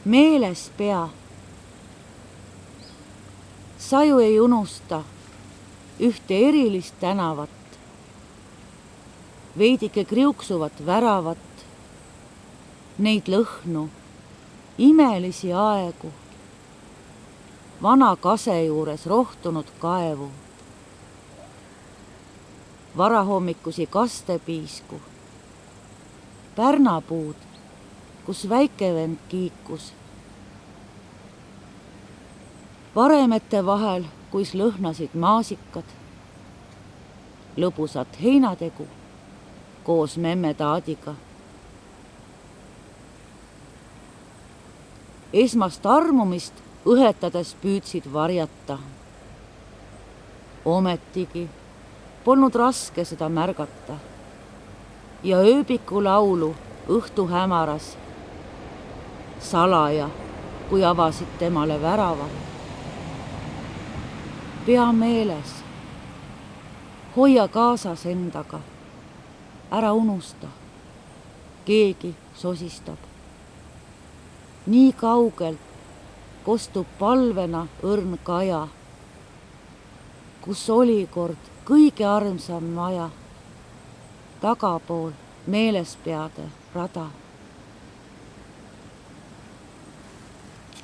meeles pea. Sa ju ei unusta ühte erilist tänavat, veidike kriuksuvat väravat, neid lõhnu, imelisi aegu, vana kase juures rohtunud kaevu, varahommikusi kastepiisku, pärnapuud, kus väikevend kiikus, varemete vahel, kuis lõhnasid maasikad, lõbusat heinategu koos memme taadiga. Esmast armumist õhetades püüdsid varjata. Ometigi polnud raske seda märgata ja ööbiku laulu õhtu hämaras salaja, kui avasid temale värava. Pea meeles, hoia kaasas endaga, ära unusta, keegi sosistab. Nii kaugelt kostub palvena õrn kaja, kus oli kord kõige armsam maja, tagapool meelespeade rada.